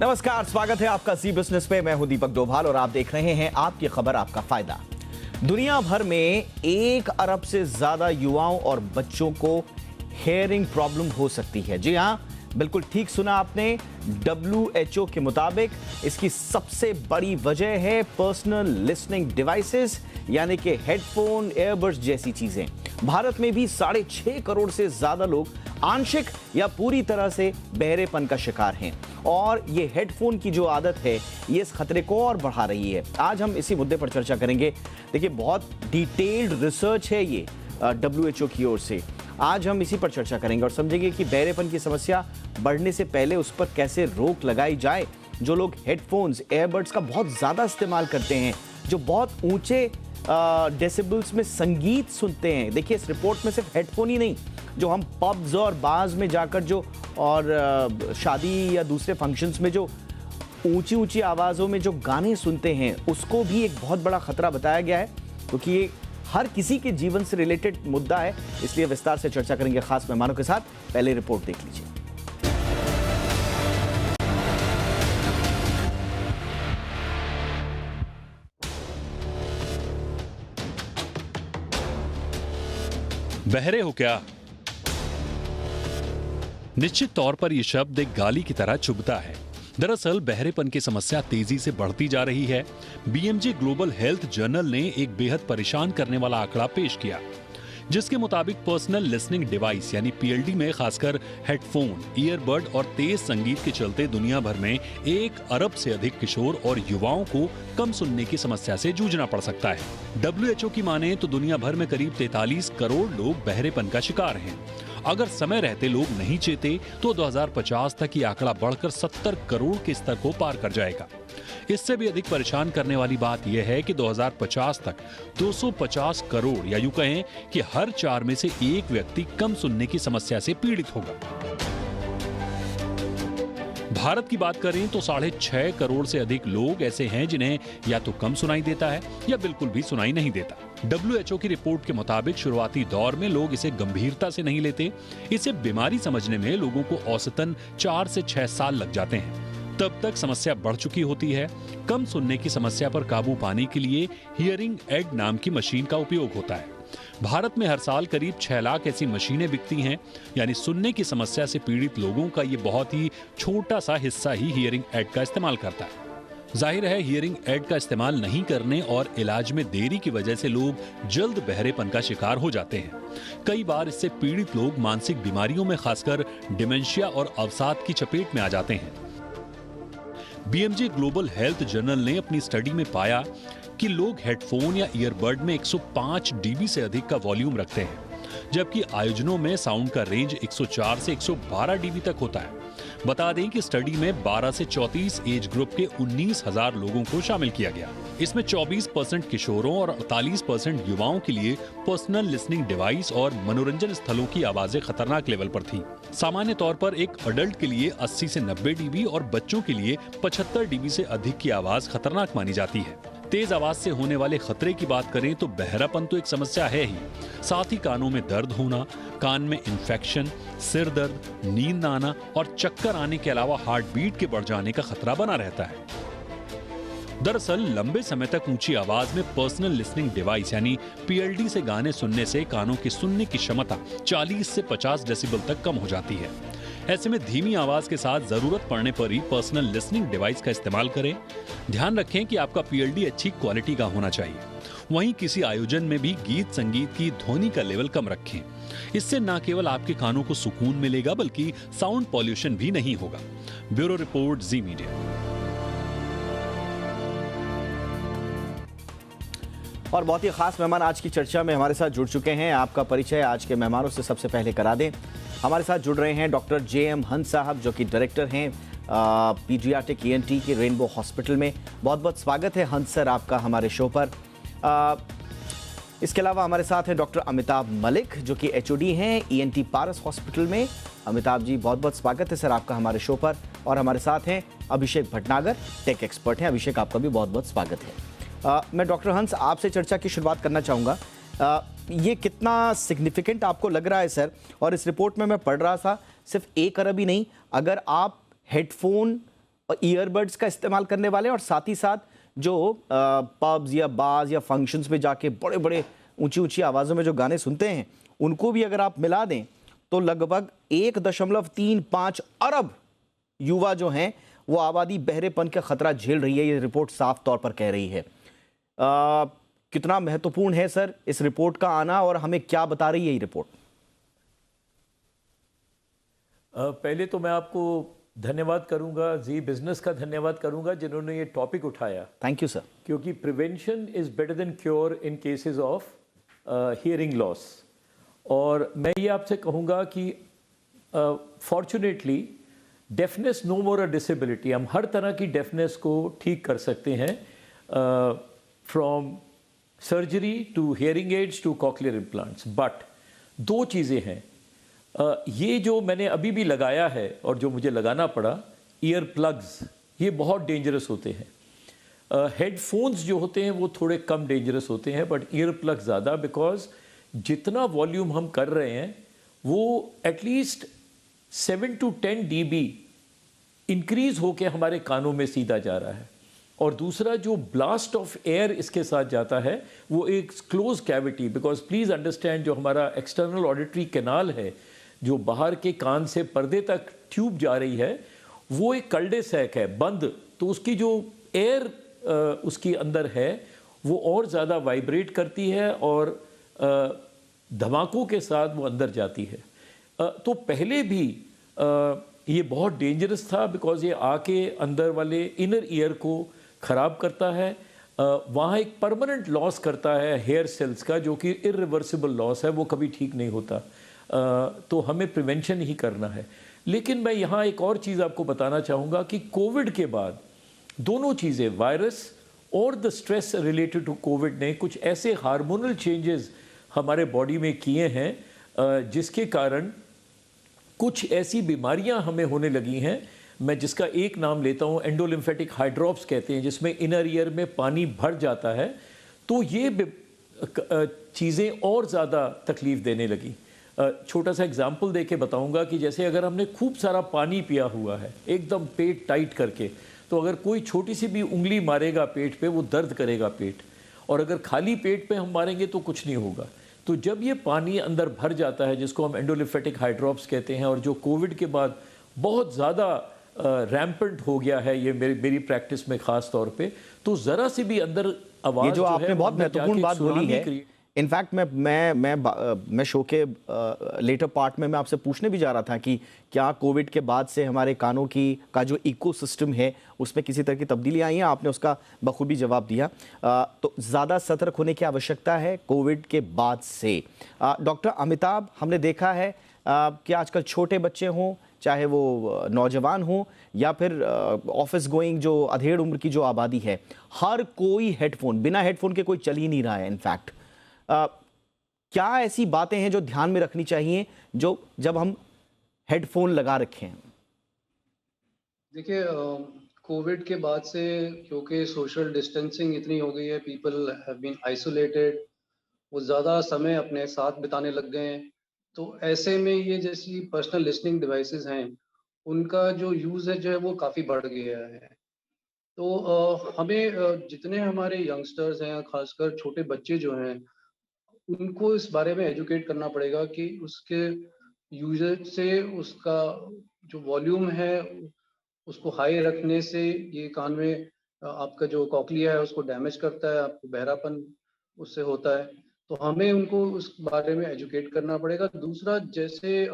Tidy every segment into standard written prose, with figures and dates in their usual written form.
नमस्कार, स्वागत है आपका जी बिजनेस पे। मैं हूं दीपक डोभाल और आप देख रहे हैं आपकी खबर आपका फायदा। दुनिया भर में 1 अरब से ज्यादा युवाओं और बच्चों को हेयरिंग प्रॉब्लम हो सकती है। जी हां, बिल्कुल ठीक सुना आपने। WHO के मुताबिक इसकी सबसे बड़ी वजह है पर्सनल लिसनिंग डिवाइसेस, यानी कि हेडफोन, एयरबड्स जैसी चीजें। भारत में भी 6.5 करोड़ से ज्यादा लोग आंशिक या पूरी तरह से बहरेपन का शिकार हैं और ये हेडफोन की जो आदत है ये इस खतरे को और बढ़ा रही है। आज हम इसी मुद्दे पर चर्चा करेंगे। देखिए, बहुत डिटेल्ड रिसर्च है ये WHO की ओर से। आज हम इसी पर चर्चा करेंगे और समझेंगे कि बहरेपन की समस्या बढ़ने से पहले उस पर कैसे रोक लगाई जाए। जो लोग हेडफोन्स, एयरबड्स का बहुत ज़्यादा इस्तेमाल करते हैं, जो बहुत ऊंचे डेसिबल्स में संगीत सुनते हैं। देखिए, इस रिपोर्ट में सिर्फ हेडफोन ही नहीं, जो हम पब्स और बार्स में जाकर जो और शादी या दूसरे फंक्शंस में जो ऊंची ऊंची आवाज़ों में जो गाने सुनते हैं, उसको भी एक बहुत बड़ा खतरा बताया गया है, क्योंकि ये हर किसी के जीवन से रिलेटेड मुद्दा है। इसलिए विस्तार से चर्चा करेंगे खास मेहमानों के साथ। पहले रिपोर्ट देख लीजिए। बहरे हो क्या? निश्चित तौर पर यह शब्द एक गाली की तरह चुभता है। दरअसल बहरेपन की समस्या तेजी से बढ़ती जा रही है। BMJ ग्लोबल हेल्थ जर्नल ने एक बेहद परेशान करने वाला आंकड़ा पेश किया, जिसके मुताबिक पर्सनल लिसनिंग डिवाइस यानी PLD में खासकर हेडफोन, ईयरबड और तेज संगीत के चलते दुनिया भर में 1 अरब से अधिक किशोर और युवाओं को कम सुनने की समस्या से जूझना पड़ सकता है। WHO की माने तो दुनिया भर में करीब 43 करोड़ लोग बहरेपन का शिकार हैं। अगर समय रहते लोग नहीं चेते तो 2050 तक ये आंकड़ा बढ़कर 70 करोड़ के स्तर को पार कर जाएगा। इससे भी अधिक परेशान करने वाली बात यह है कि 2050 तक 250 करोड़ या यूं कहें कि हर 4 में से 1 व्यक्ति कम सुनने की समस्या से पीड़ित होगा। भारत की बात करें तो 6.5 करोड़ से अधिक लोग ऐसे हैं जिन्हें या तो कम सुनाई देता है या बिल्कुल भी सुनाई नहीं देता। WHO की रिपोर्ट के मुताबिक शुरुआती दौर में लोग इसे गंभीरता से नहीं लेते। इसे बीमारी समझने में लोगों को औसतन 4 से 6 साल लग जाते हैं। तब तक समस्या बढ़ चुकी होती है। कम सुनने की समस्या पर काबू पाने के लिए हियरिंग एड नाम की मशीन का उपयोग होता है। भारत में हर साल करीब 6 लाख ऐसी मशीनें बिकती हैं, यानी सुनने की समस्या से पीड़ित लोगों का ये बहुत ही छोटा सा हिस्सा ही हियरिंग एड का इस्तेमाल करता है। जाहिर है, हियरिंग एड का इस्तेमाल नहीं करने और इलाज में देरी की वजह से लोग जल्द बहरेपन का शिकार हो जाते हैं। कई बार इससे पीड़ित लोग मानसिक बीमारियों में खासकर डिमेंशिया और अवसाद की चपेट में आ जाते हैं। BMJ ग्लोबल हेल्थ जर्नल ने अपनी स्टडी में पाया कि लोग हेडफोन या ईयरबड में 105 dB से अधिक का वॉल्यूम रखते हैं, जबकि आयोजनों में साउंड का रेंज 104 से 112 dB तक होता है। बता दें कि स्टडी में 12 से 34 एज ग्रुप के 19,000 लोगों को शामिल किया गया। इसमें 24% किशोरों और 48% युवाओं के लिए पर्सनल लिसनिंग डिवाइस और मनोरंजन स्थलों की आवाजें खतरनाक लेवल पर थीं। सामान्य तौर पर एक अडल्ट के लिए 80 से 90 dB और बच्चों के लिए 75 dB से अधिक की आवाज खतरनाक मानी जाती है। तेज आवाज से होने वाले खतरे की बात करें तो बहरापन तो एक समस्या है ही, साथ ही कानों में दर्द होना, कान में इन्फेक्शन, सिर दर्द, नींद न आना और चक्कर आने के अलावा हार्ट बीट के बढ़ जाने का खतरा बना रहता है। दरअसल लंबे समय तक ऊंची आवाज में पर्सनल लिसनिंग डिवाइस यानी PLD से गाने सुनने से कानों की सुनने की क्षमता 40 से 50 डेसिबल तक कम हो जाती है। ऐसे में धीमी आवाज के साथ जरूरत पड़ने पर ही पर्सनल लिसनिंग डिवाइस का इस्तेमाल करें। ध्यान रखें कि आपका PLD अच्छी क्वालिटी का होना चाहिए। वहीं किसी आयोजन में भी गीत संगीत की ध्वनि का लेवल कम रखें। इससे न केवल आपके कानों को सुकून मिलेगा बल्कि साउंड पॉल्यूशन भी नहीं होगा। ब्यूरो रिपोर्ट, जी मीडिया। और बहुत ही खास मेहमान आज की चर्चा में हमारे साथ जुड़ चुके हैं। आपका परिचय आज के मेहमानों से सबसे पहले करा दें। हमारे साथ जुड़ रहे हैं डॉक्टर JM हंस साहब, जो कि डायरेक्टर हैं पीडियाट्रिक ENT के रेनबो हॉस्पिटल में। बहुत बहुत स्वागत है हंस सर आपका हमारे शो पर। इसके अलावा हमारे साथ हैं डॉक्टर अमिताभ मलिक, जो कि HOD हैं ENT पारस हॉस्पिटल में। अमिताभ जी, बहुत बहुत स्वागत है सर आपका हमारे शो पर। और हमारे साथ हैं अभिषेक भटनागर, टेक एक्सपर्ट हैं। अभिषेक, आपका भी बहुत बहुत स्वागत है। मैं डॉक्टर हंस आपसे चर्चा की शुरुआत करना चाहूँगा। ये कितना सिग्निफिकेंट आपको लग रहा है सर? और इस रिपोर्ट में मैं पढ़ रहा था, सिर्फ 1 अरब ही नहीं, अगर आप हेडफोन और ईयरबड्स का इस्तेमाल करने वाले और साथ ही साथ जो पब्स या बार्स या फंक्शंस में जाके बड़े बड़े ऊंची ऊंची आवाज़ों में जो गाने सुनते हैं, उनको भी अगर आप मिला दें तो लगभग 1.35 अरब युवा जो हैं वो आबादी बहरेपन का खतरा झेल रही है। ये रिपोर्ट साफ तौर पर कह रही है। कितना महत्वपूर्ण है सर इस रिपोर्ट का आना और हमें क्या बता रही है ये रिपोर्ट? पहले तो मैं आपको धन्यवाद करूंगा, जी बिजनेस का धन्यवाद करूंगा जिन्होंने ये टॉपिक उठाया। Thank you sir. क्योंकि prevention is better than cure in cases of hearing loss. और मैं ये आपसे कहूँगा कि fortunately deafness no more a disability. हम हर तरह की डेफनेस को ठीक कर सकते हैं, from surgery to hearing aids to cochlear implants. But दो चीज़ें हैं, ये जो मैंने अभी भी लगाया है और जो मुझे लगाना पड़ा, ईयर प्लग्स, ये बहुत डेंजरस होते हैं। हेडफोन्स जो होते हैं वो थोड़े कम डेंजरस होते हैं, बट ईयर प्लग ज़्यादा, बिकॉज जितना वॉल्यूम हम कर रहे हैं वो एटलीस्ट 7 to 10 dB इंक्रीज होके हमारे कानों में सीधा जा रहा है। और दूसरा जो ब्लास्ट ऑफ एयर इसके साथ जाता है वो एक close cavity, because please understand जो हमारा एक्सटर्नल ऑडिटरी कैनाल है जो बाहर के कान से पर्दे तक ट्यूब जा रही है, वो एक कल्डे सैक है बंद, तो उसकी जो एयर उसकी अंदर है वो और ज़्यादा वाइब्रेट करती है और धमाकों के साथ वो अंदर जाती है। तो पहले भी ये बहुत डेंजरस था, बिकॉज ये आके अंदर वाले इनर ईयर को ख़राब करता है, वहाँ एक परमानेंट लॉस करता है हेयर सेल्स का, जो कि इरिवर्सिबल लॉस है, वो कभी ठीक नहीं होता। तो हमें प्रिवेंशन ही करना है। लेकिन मैं यहाँ एक और चीज़ आपको बताना चाहूँगा कि कोविड के बाद दोनों चीज़ें, वायरस और the stress related to covid ने कुछ ऐसे हार्मोनल चेंजेस हमारे बॉडी में किए हैं जिसके कारण कुछ ऐसी बीमारियां हमें होने लगी हैं। मैं जिसका एक नाम लेता हूं, एंडोलिम्फेटिक हाइड्रोप्स कहते हैं, जिसमें इनर ईयर में पानी भर जाता है। तो ये चीज़ें और ज़्यादा तकलीफ़ देने लगी। छोटा सा एग्जाम्पल दे के बताऊँगा कि जैसे अगर हमने खूब सारा पानी पिया हुआ है एकदम पेट टाइट करके, तो अगर कोई छोटी सी भी उंगली मारेगा पेट पे वो दर्द करेगा पेट, और अगर खाली पेट पे हम मारेंगे तो कुछ नहीं होगा। तो जब ये पानी अंदर भर जाता है, जिसको हम एंडोलिम्फेटिक हाइड्रोप्स कहते हैं, और जो कोविड के बाद बहुत ज़्यादा रैम्पेंट हो गया है ये मेरी प्रैक्टिस में ख़ास तौर पे, तो ज़रा सी भी अंदर आवाज़, ये जो आपने बहुत महत्वपूर्ण बात बोली है, इनफैक्ट मैं शो के लेटर पार्ट में मैं आपसे पूछने भी जा रहा था कि क्या कोविड के बाद से हमारे कानों का जो इकोसिस्टम है उसमें किसी तरह की तब्दीली आई है? आपने उसका बखूबी जवाब दिया। तो ज़्यादा सतर्क होने की आवश्यकता है कोविड के बाद से। डॉक्टर अमिताभ, हमने देखा है कि आजकल छोटे बच्चे हों, चाहे वो नौजवान हों या फिर ऑफिस गोइंग जो अधेड़ उम्र की जो आबादी है, हर कोई हेडफोन, बिना हेडफोन के कोई चल ही नहीं रहा है। इनफैक्ट क्या ऐसी बातें हैं जो ध्यान में रखनी चाहिए जो जब हम हेडफोन लगा रखे हैं? देखिए, कोविड के बाद से क्योंकि सोशल डिस्टेंसिंग इतनी हो गई है, पीपल हैव बीन आइसोलेटेड, वो ज़्यादा समय अपने साथ बिताने लग गए हैं। तो ऐसे में ये जैसी पर्सनल लिसनिंग डिवाइसेस हैं, उनका जो यूज़ है जो है वो काफ़ी बढ़ गया है। तो हमें जितने हमारे यंगस्टर्स हैं, खासकर छोटे बच्चे जो हैं, उनको इस बारे में एजुकेट करना पड़ेगा कि उसके यूजेज से उसका जो वॉल्यूम है उसको हाई रखने से ये कान में आपका जो कॉक्लिया है उसको डैमेज करता है, आपको बहरापन उससे होता है। तो हमें उनको उस बारे में एजुकेट करना पड़ेगा। दूसरा, जैसे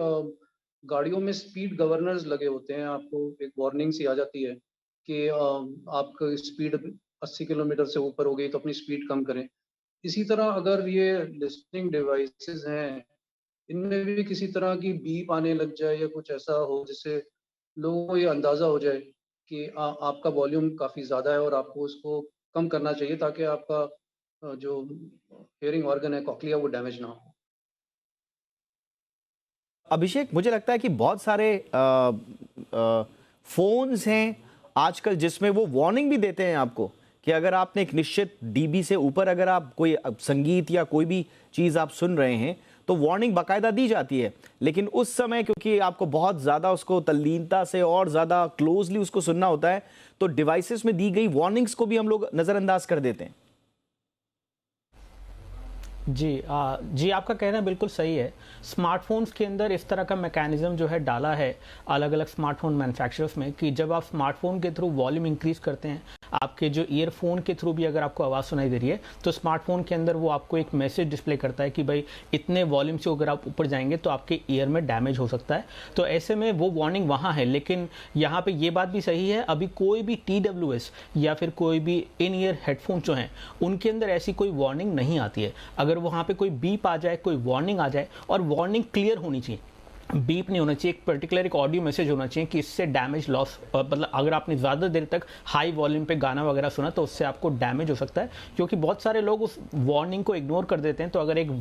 गाड़ियों में स्पीड गवर्नर्स लगे होते हैं, आपको एक वार्निंग सी आ जाती है कि आपका स्पीड 80 किलोमीटर से ऊपर हो गई तो अपनी स्पीड कम करें। इसी तरह अगर ये लिसनिंग डिवाइसेस हैं, इनमें भी किसी तरह की बीप आने लग जाए या कुछ ऐसा हो जिससे लोगों को ये अंदाज़ा हो जाए कि आपका वॉल्यूम काफ़ी ज़्यादा है और आपको उसको कम करना चाहिए, ताकि आपका जो हियरिंग ऑर्गन है, कॉक्लिया, वो डैमेज ना हो। अभिषेक, मुझे लगता है कि बहुत सारे फोन्स हैं आजकल जिसमें वो वार्निंग भी देते हैं आपको कि अगर आपने एक निश्चित डीबी से ऊपर अगर आप कोई संगीत या कोई भी चीज़ आप सुन रहे हैं तो वार्निंग बाकायदा दी जाती है, लेकिन उस समय क्योंकि आपको बहुत ज़्यादा उसको तल्लीनता से और ज़्यादा क्लोजली उसको सुनना होता है, तो डिवाइसेस में दी गई वार्निंग्स को भी हम लोग नज़रअंदाज कर देते हैं। जी आपका कहना बिल्कुल सही है। स्मार्टफोन्स के अंदर इस तरह का मैकेनिज्म जो है डाला है अलग अलग स्मार्टफोन मैन्युफैक्चरर्स में कि जब आप स्मार्टफोन के थ्रू वॉल्यूम इंक्रीज करते हैं, आपके जो ईयरफोन के थ्रू भी अगर आपको आवाज़ सुनाई दे रही है तो स्मार्टफोन के अंदर वो आपको एक मैसेज डिस्प्ले करता है कि भाई इतने वॉल्यूम से अगर आप ऊपर जाएंगे तो आपके ईयर में डैमेज हो सकता है। तो ऐसे में वो वार्निंग वहाँ है, लेकिन यहाँ पे ये बात भी सही है, अभी कोई भी TWS या फिर कोई भी इन ईयर हेडफोन जो हैं उनके अंदर ऐसी कोई वार्निंग नहीं आती है। अगर वहाँ पे कोई बीप आ जाए, कोई वार्निंग आ जाए, और वार्निंग क्लियर होनी चाहिए, बीप नहीं होना चाहिए, एक पर्टिकुलर एक ऑडियो मैसेज होना चाहिए कि इससे डैमेज लॉस, मतलब अगर आपने ज़्यादा देर तक हाई वॉल्यूम पे गाना वगैरह सुना तो उससे आपको डैमेज हो सकता है, क्योंकि बहुत सारे लोग उस वार्निंग को इग्नोर कर देते हैं। तो अगर एक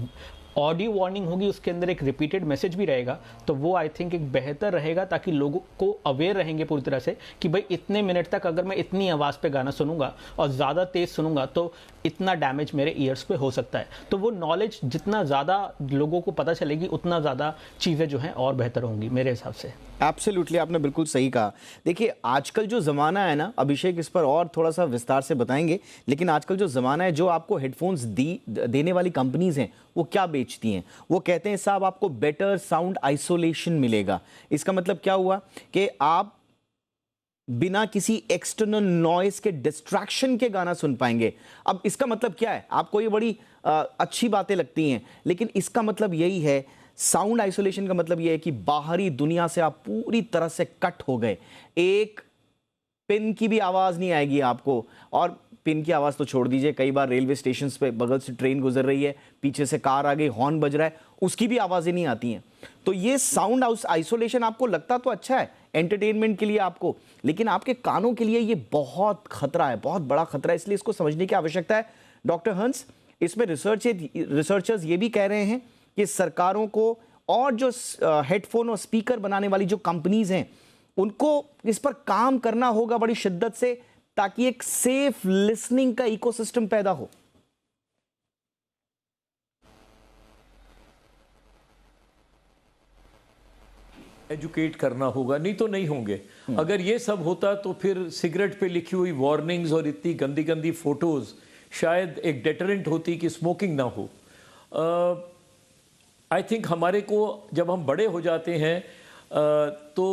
ऑडियो वार्निंग होगी, उसके अंदर एक रिपीटेड मैसेज भी रहेगा, तो वो आई थिंक एक बेहतर रहेगा, ताकि लोगों को अवेयर रहेंगे पूरी तरह से कि भाई इतने मिनट तक अगर मैं इतनी आवाज़ पे गाना सुनूंगा और ज़्यादा तेज़ सुनूंगा तो इतना डैमेज मेरे ईयर्स पे हो सकता है। तो वो नॉलेज जितना ज़्यादा लोगों को पता चलेगी उतना ज़्यादा चीज़ें जो हैं और बेहतर होंगी मेरे हिसाब से। एब्सोल्युटली, आपने बिल्कुल सही कहा। देखिए आजकल जो ज़माना है ना, अभिषेक इस पर और थोड़ा सा विस्तार से बताएंगे, लेकिन आजकल जो ज़माना है, जो आपको हेडफोन्स देने वाली कंपनीज हैं वो क्या बेचती हैं, वो कहते हैं साहब आपको बेटर साउंड आइसोलेशन मिलेगा। इसका मतलब क्या हुआ कि आप बिना किसी एक्सटर्नल नॉइस के डिस्ट्रैक्शन के गाना सुन पाएंगे। अब इसका मतलब क्या है, आपको ये बड़ी अच्छी बातें लगती हैं, लेकिन इसका मतलब यही है, साउंड आइसोलेशन का मतलब यह है कि बाहरी दुनिया से आप पूरी तरह से कट हो गए। एक पिन की भी आवाज़ नहीं आएगी आपको, और पिन की आवाज़ तो छोड़ दीजिए, कई बार रेलवे स्टेशन पे बगल से ट्रेन गुजर रही है, पीछे से कार आ गई, हॉर्न बज रहा है, उसकी भी आवाज़ें नहीं आती हैं। तो ये साउंड आइसोलेशन आपको लगता तो अच्छा है एंटरटेनमेंट के लिए आपको, लेकिन आपके कानों के लिए ये बहुत खतरा है, बहुत बड़ा खतरा है, इसलिए इसको समझने की आवश्यकता है। डॉक्टर हंस, इसमें रिसर्चर्स ये भी कह रहे हैं कि सरकारों को और जो हेडफोन और स्पीकर बनाने वाली जो कंपनीज हैं उनको इस पर काम करना होगा बड़ी शिद्दत से, ताकि एक सेफ लिसनिंग का इकोसिस्टम पैदा हो। एजुकेट करना होगा, नहीं तो नहीं होंगे। अगर ये सब होता तो फिर सिगरेट पे लिखी हुई वार्निंग्स और इतनी गंदी गंदी फोटोज शायद एक डेटरेंट होती कि स्मोकिंग ना हो। आई थिंक हमारे को जब हम बड़े हो जाते हैं तो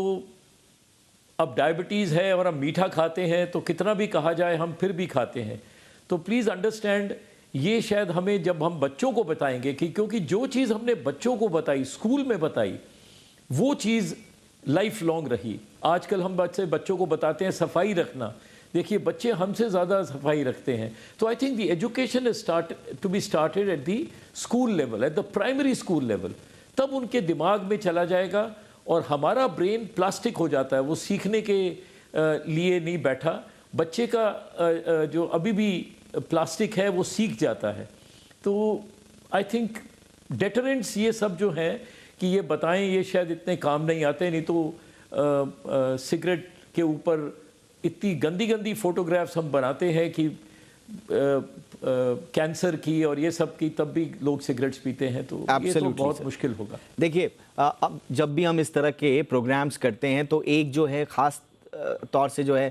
अब डायबिटीज़ है और हम मीठा खाते हैं, तो कितना भी कहा जाए हम फिर भी खाते हैं। तो प्लीज़ अंडरस्टैंड, ये शायद हमें जब हम बच्चों को बताएंगे कि, क्योंकि जो चीज़ हमने बच्चों को बताई, स्कूल में बताई, वो चीज़ लाइफ लॉन्ग रही। आजकल हम बच्चों को बताते हैं सफाई रखना, देखिए बच्चे हमसे ज़्यादा सफाई रखते हैं। तो I think the education is to be started at the school level, at the primary school level, तब उनके दिमाग में चला जाएगा। और हमारा ब्रेन प्लास्टिक हो जाता है, वो सीखने के लिए नहीं बैठा। बच्चे का जो अभी भी प्लास्टिक है वो सीख जाता है। तो आई थिंक डेटरेंट्स ये सब जो हैं कि ये बताएं, ये शायद इतने काम नहीं आते। नहीं तो सिगरेट के ऊपर इतनी गंदी गंदी फोटोग्राफ्स हम बनाते हैं कि कैंसर की और ये सब की, तब भी लोग सिगरेट्स पीते हैं। तो ये तो बहुत मुश्किल होगा। देखिए अब जब भी हम इस तरह के प्रोग्राम्स करते हैं तो एक जो है ख़ास तौर से जो है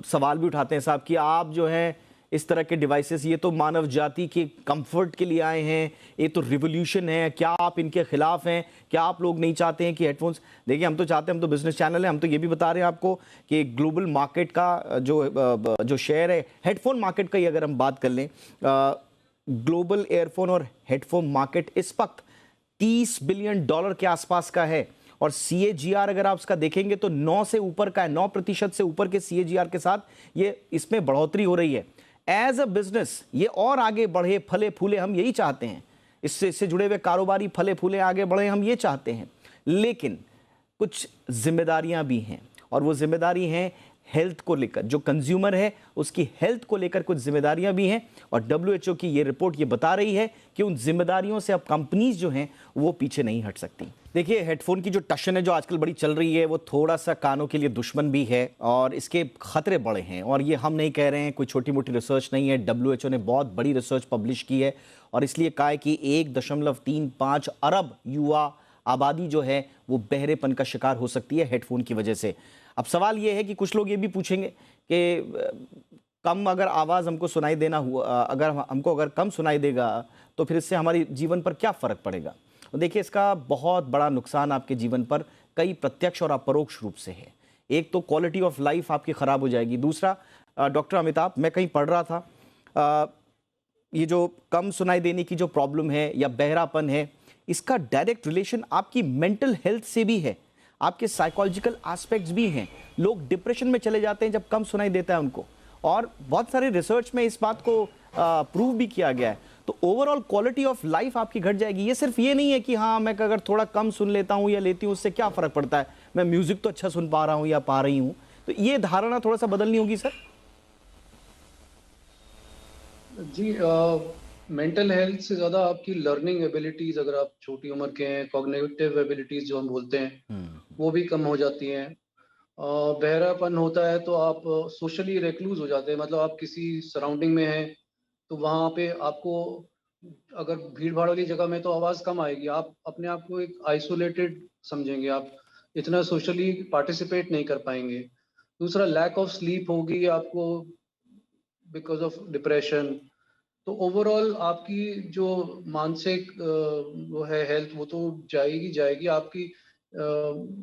सवाल भी उठाते हैं साहब कि आप जो है इस तरह के डिवाइसेस, ये तो मानव जाति के कंफर्ट के लिए आए हैं, ये तो रिवोल्यूशन है, क्या आप इनके खिलाफ हैं? क्या आप लोग नहीं चाहते हैं कि हेडफोन्स? देखिए हम तो चाहते हैं, हम तो बिजनेस चैनल है, हम तो ये भी बता रहे हैं आपको कि ग्लोबल मार्केट का जो शेयर है हेडफोन मार्केट का ही अगर हम बात कर लें, ग्लोबल ईयरफोन और हेडफोन मार्केट इस वक्त $30 बिलियन के आसपास का है। और CAGR अगर आप उसका देखेंगे तो 9 से ऊपर का है, 9% से ऊपर के CAGR के साथ ये इसमें बढ़ोतरी हो रही है। एज अ बिजनेस ये और आगे बढ़े, फले फूले, हम यही चाहते हैं। इससे जुड़े हुए कारोबारी फले फूले आगे बढ़े, हम ये चाहते हैं। लेकिन कुछ जिम्मेदारियां भी हैं, और वो जिम्मेदारी हैं हेल्थ को लेकर। जो कंज्यूमर है उसकी हेल्थ को लेकर कुछ जिम्मेदारियां भी हैं, और WHO की ये रिपोर्ट ये बता रही है कि उन जिम्मेदारियों से अब कंपनीज जो हैं वो पीछे नहीं हट सकती। देखिए, हेडफोन की जो टशन है जो आजकल बड़ी चल रही है वो थोड़ा सा कानों के लिए दुश्मन भी है और इसके खतरे बड़े हैं। और ये हम नहीं कह रहे हैं, कोई छोटी मोटी रिसर्च नहीं है। WHO ने बहुत बड़ी रिसर्च पब्लिश की है और इसलिए कहा है कि 1.35 अरब युवा आबादी जो है वो बहरेपन का शिकार हो सकती है हेडफोन की वजह से। अब सवाल ये है कि कुछ लोग ये भी पूछेंगे कि कम अगर आवाज़ हमको सुनाई देना हुआ, अगर कम सुनाई देगा तो फिर इससे हमारे जीवन पर क्या फ़र्क पड़ेगा। तो देखिए, इसका बहुत बड़ा नुकसान आपके जीवन पर कई प्रत्यक्ष और अपरोक्ष रूप से है। एक तो क्वालिटी ऑफ लाइफ आपकी ख़राब हो जाएगी। दूसरा, डॉक्टर अमिताभ, मैं कहीं पढ़ रहा था, ये जो कम सुनाई देने की जो प्रॉब्लम है या बहरापन है, इसका डायरेक्ट रिलेशन आपकी मेंटल हेल्थ से भी है, आपके साइकोलॉजिकल एस्पेक्ट्स भी हैं। लोग डिप्रेशन में चले जाते हैं जब कम सुनाई देता है उनको, और बहुत सारे रिसर्च में इस बात को प्रूव भी किया गया है। तो ओवरऑल क्वालिटी ऑफ लाइफ आपकी घट जाएगी। ये सिर्फ ये नहीं है कि हाँ, मैं अगर थोड़ा कम सुन लेता हूँ या लेती हूँ उससे क्या फ़र्क पड़ता है, मैं म्यूज़िक तो अच्छा सुन पा रहा हूँ या पा रही हूँ। तो ये धारणा थोड़ा सा बदलनी होगी सर। जी, मेंटल हेल्थ से ज़्यादा आपकी लर्निंग एबिलिटीज़, अगर आप छोटी उम्र के हैं, कॉग्निटिव एबिलिटीज़ जो हम बोलते हैं, वो भी कम हो जाती हैं। बहरापन होता है तो आप सोशली रिक्लूज हो जाते हैं, मतलब आप किसी सराउंडिंग में हैं तो वहाँ पे आपको, अगर भीड़ भाड़ वाली जगह में तो आवाज़ कम आएगी, आप अपने आप को एक आइसोलेटेड समझेंगे, आप इतना सोशली पार्टिसिपेट नहीं कर पाएंगे। दूसरा, लैक ऑफ स्लीप होगी आपको बिकॉज ऑफ डिप्रेशन। तो ओवरऑल आपकी जो मानसिक वो है हेल्थ, वो तो जाएगी जाएगी आपकी।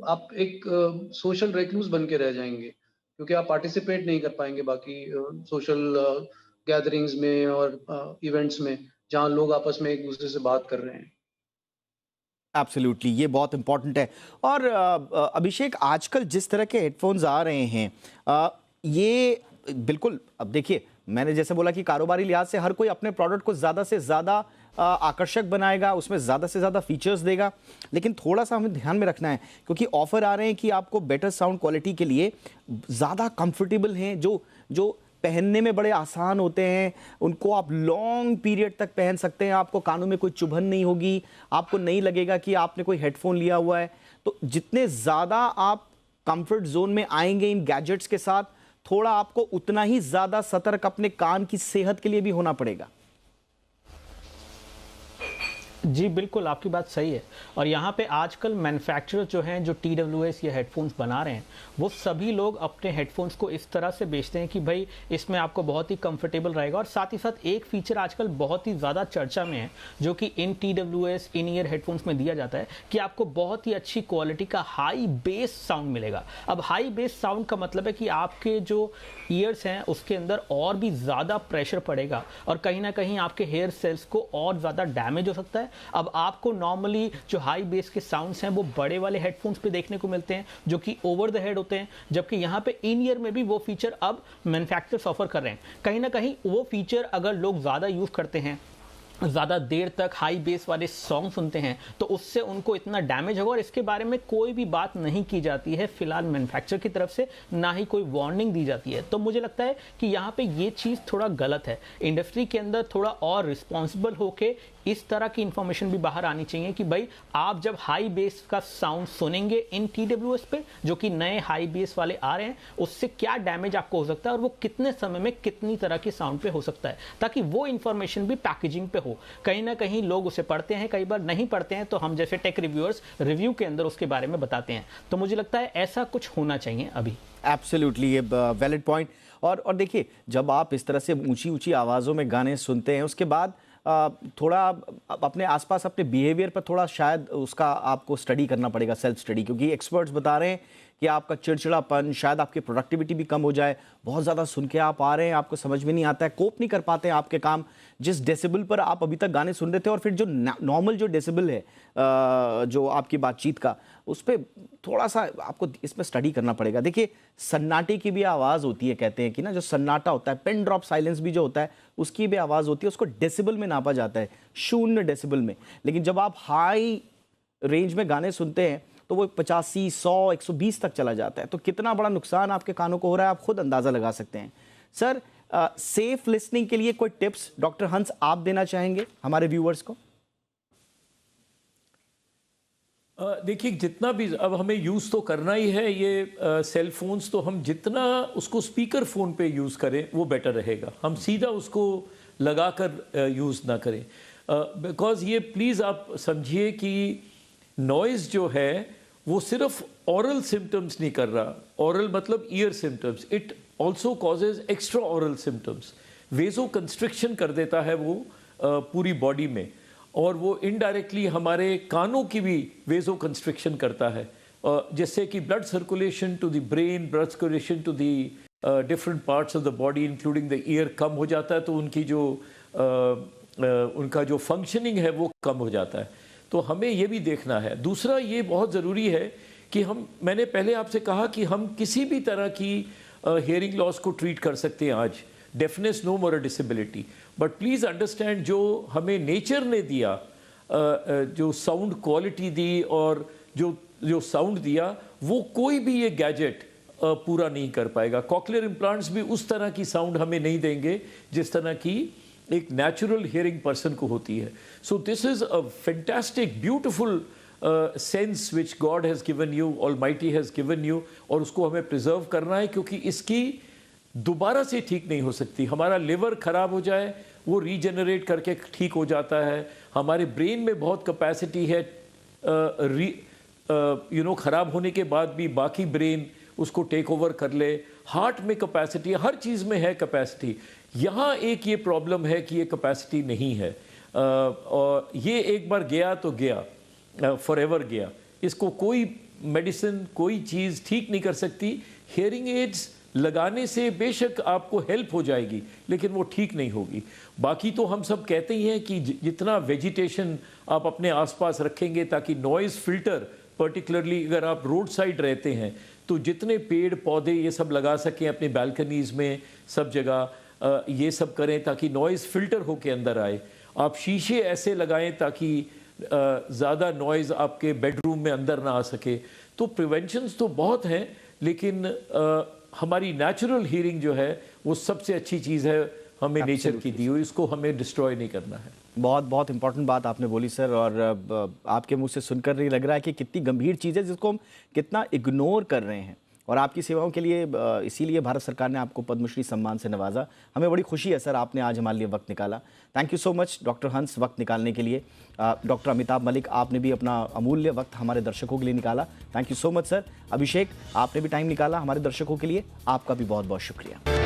आप एक सोशल रिक्लूस बन के रह जाएंगे क्योंकि आप पार्टिसिपेट नहीं कर पाएंगे बाकी सोशल गैदरिंग्स में और इवेंट्स में जहां लोग आपस में एक दूसरे से बात कर रहे हैं। एब्सोल्युटली, ये बहुत इंपॉर्टेंट है। और अभिषेक, आजकल जिस तरह के हेडफोन्स आ रहे हैं, ये बिल्कुल, अब देखिए, मैंने जैसे बोला कि कारोबारी लिहाज से हर कोई अपने प्रोडक्ट को ज़्यादा से ज़्यादा आकर्षक बनाएगा, उसमें ज़्यादा से ज़्यादा फीचर्स देगा, लेकिन थोड़ा सा हमें ध्यान में रखना है क्योंकि ऑफर आ रहे हैं कि आपको बेटर साउंड क्वालिटी के लिए ज़्यादा कंफर्टेबल हैं, जो पहनने में बड़े आसान होते हैं, उनको आप लॉन्ग पीरियड तक पहन सकते हैं, आपको कानों में कोई चुभन नहीं होगी, आपको नहीं लगेगा कि आपने कोई हेडफोन लिया हुआ है। तो जितने ज़्यादा आप कंफर्ट जोन में आएंगे इन गैजेट्स के साथ, थोड़ा आपको उतना ही ज़्यादा सतर्क अपने कान की सेहत के लिए भी होना पड़ेगा। जी बिल्कुल, आपकी बात सही है। और यहाँ पे आजकल मैन्युफैक्चरर जो हैं, जो TWS या हेडफोन्स बना रहे हैं, वो सभी लोग अपने हेडफोन्स को इस तरह से बेचते हैं कि भाई इसमें आपको बहुत ही कंफर्टेबल रहेगा। और साथ ही साथ एक फीचर आजकल बहुत ही ज़्यादा चर्चा में है जो कि इन TWS इन ईयर हेडफोन्स में दिया जाता है कि आपको बहुत ही अच्छी क्वालिटी का हाई बेस साउंड मिलेगा। अब हाई बेस साउंड का मतलब है कि आपके जो ईयर्स हैं उसके अंदर और भी ज़्यादा प्रेशर पड़ेगा और कहीं ना कहीं आपके हेयर सेल्स को और ज़्यादा डैमेज हो सकता है। अब आपको नॉर्मली जो हाई बेस के साउंड्स हैं वो बड़े वाले हेडफोन्स पे देखने को मिलते हैं जो कि ओवर द हेड होते हैं, जबकि यहाँ पे इन ईयर में भी वो फीचर अब मैन्युफैक्चरर्स ऑफर कर रहे हैं। कहीं ना कहीं वो फीचर अगर लोग ज़्यादा यूज़ करते हैं, ज़्यादा देर तक हाई बेस वाले सॉन्ग सुनते हैं, तो उससे उनको इतना डैमेज होगा और इसके बारे में कोई भी बात नहीं की जाती है फिलहाल मैन्युफैक्चरर की तरफ से, ना ही कोई वार्निंग दी जाती है। तो मुझे लगता है कि यहाँ पे ये चीज़ थोड़ा गलत है। इंडस्ट्री के अंदर थोड़ा और रिस्पॉन्सिबल होके इस तरह की इंफॉर्मेशन भी बाहर आनी चाहिए कि भाई आप जब हाई बेस का साउंड सुनेंगे इन TWS पे, जो कि नए हाई बेस वाले आ रहे हैं, उससे क्या डैमेज आपको हो सकता है और वो कितने समय में कितनी तरह की साउंड पे हो सकता है, ताकि वो इंफॉर्मेशन भी पैकेजिंग पे हो। कहीं ना कहीं लोग उसे पढ़ते हैं, कई बार नहीं पढ़ते हैं, तो हम जैसे टेक रिव्यूअर्स रिव्यू के अंदर उसके बारे में बताते हैं। तो मुझे लगता है ऐसा कुछ होना चाहिए अभी। एब्सोल्युटली, ये वैलिड पॉइंट। और देखिए, जब आप इस तरह से ऊंची ऊंची आवाज़ों में गाने सुनते हैं, उसके बाद थोड़ा अपने आसपास अपने बिहेवियर पर थोड़ा शायद उसका आपको स्टडी करना पड़ेगा, सेल्फ स्टडी, क्योंकि एक्सपर्ट्स बता रहे हैं कि आपका चिड़चिड़ापन, शायद आपकी प्रोडक्टिविटी भी कम हो जाए। बहुत ज़्यादा सुन के आप आ रहे हैं, आपको समझ में नहीं आता है, कोप नहीं कर पाते हैं आपके काम जिस डेसिबल पर आप अभी तक गाने सुन रहे थे, और फिर जो नॉर्मल जो डेसिबल है जो आपकी बातचीत का, उस पर थोड़ा सा आपको इसमें स्टडी करना पड़ेगा। देखिए, सन्नाटे की भी आवाज़ होती है, कहते हैं कि ना, जो सन्नाटा होता है, पिन ड्रॉप साइलेंस भी जो होता है, उसकी भी आवाज़ होती है, उसको डेसिबल में नापा जाता है, 0 डेसिबल में। लेकिन जब आप हाई रेंज में गाने सुनते हैं तो वो 85, 100, 120 तक चला जाता है। तो कितना बड़ा नुकसान आपके कानों को हो रहा है, आप खुद अंदाज़ा लगा सकते हैं। सर, सेफ लिसनिंग के लिए कोई टिप्स डॉक्टर हंस आप देना चाहेंगे हमारे व्यूअर्स को? देखिए, जितना भी अब हमें यूज़ तो करना ही है ये सेल फोन्स, तो हम जितना उसको स्पीकर फ़ोन पे यूज़ करें वो बेटर रहेगा। हम सीधा उसको लगा कर यूज़ ना करें, बिकॉज़ ये प्लीज़ आप समझिए कि नॉइज़ जो है वो सिर्फ ऑरल सिम्टम्स नहीं कर रहा। ऑरल मतलब ear symptoms, it also causes extra aural symptoms. Vasoconstriction कर देता है वो पूरी बॉडी में, और वो इनडायरेक्टली हमारे कानों की भी वेजो कंस्ट्रिक्शन करता है, जिससे कि blood circulation to the brain, blood circulation to the different parts of the body including the ear कम हो जाता है, तो उनकी जो उनका जो फंक्शनिंग है वो कम हो जाता है। तो हमें ये भी देखना है। दूसरा ये बहुत ज़रूरी है कि मैंने पहले आपसे कहा कि हम किसी भी तरह की हियरिंग लॉस को ट्रीट कर सकते हैं आज। Deafness no more a disability, but please understand जो हमें नेचर ने दिया, जो साउंड क्वालिटी दी और जो साउंड दिया, वो कोई भी ये गैजेट पूरा नहीं कर पाएगा। कॉक्लियर इम्प्लांट्स भी उस तरह की साउंड हमें नहीं देंगे जिस तरह की एक नेचुरल हियरिंग पर्सन को होती है। So this is a fantastic beautiful sense which God has given you, almighty has given you, और उसको हमें प्रिजर्व करना है, क्योंकि इसकी दोबारा से ठीक नहीं हो सकती। हमारा लिवर ख़राब हो जाए वो रीजनरेट करके ठीक हो जाता है। हमारे ब्रेन में बहुत कैपेसिटी है, ख़राब होने के बाद भी बाकी ब्रेन उसको टेक ओवर कर ले। हार्ट में कैपेसिटी, हर चीज़ में है कैपेसिटी। यहाँ एक ये प्रॉब्लम है कि ये कैपेसिटी नहीं है, और ये एक बार गया तो गया, फॉरएवर गया। इसको कोई मेडिसिन, कोई चीज़ ठीक नहीं कर सकती। हियरिंग एड्स लगाने से बेशक आपको हेल्प हो जाएगी, लेकिन वो ठीक नहीं होगी। बाकी तो हम सब कहते ही हैं कि जितना वेजिटेशन आप अपने आसपास रखेंगे, ताकि नॉइज़ फिल्टर, पर्टिकुलरली अगर आप रोड साइड रहते हैं तो जितने पेड़ पौधे ये सब लगा सकें अपनी बालकनीज़ में, सब जगह ये सब करें ताकि नॉइज़ फिल्टर होके अंदर आए। आप शीशे ऐसे लगाएं ताकि ज़्यादा नॉइज़ आपके बेडरूम में अंदर ना आ सके। तो प्रिवेंशंस तो बहुत हैं, लेकिन हमारी नेचुरल हियरिंग जो है वो सबसे अच्छी चीज़ है हमें नेचर की दी हुई, इसको हमें डिस्ट्रॉय नहीं करना है। बहुत बहुत इंपॉर्टेंट बात आपने बोली सर, और आपके मुंह से सुनकर ही लग रहा है कि कितनी गंभीर चीज़ है जिसको हम कितना इग्नोर कर रहे हैं। और आपकी सेवाओं के लिए इसीलिए भारत सरकार ने आपको पद्मश्री सम्मान से नवाजा। हमें बड़ी खुशी है सर, आपने आज हमारे लिए वक्त निकाला। Thank you so much doctor हंस, वक्त निकालने के लिए। डॉक्टर अमिताभ मलिक, आपने भी अपना अमूल्य वक्त हमारे दर्शकों के लिए निकाला। Thank you so much sir. Abhishek, आपने भी टाइम निकाला हमारे दर्शकों के लिए, आपका भी बहुत बहुत शुक्रिया।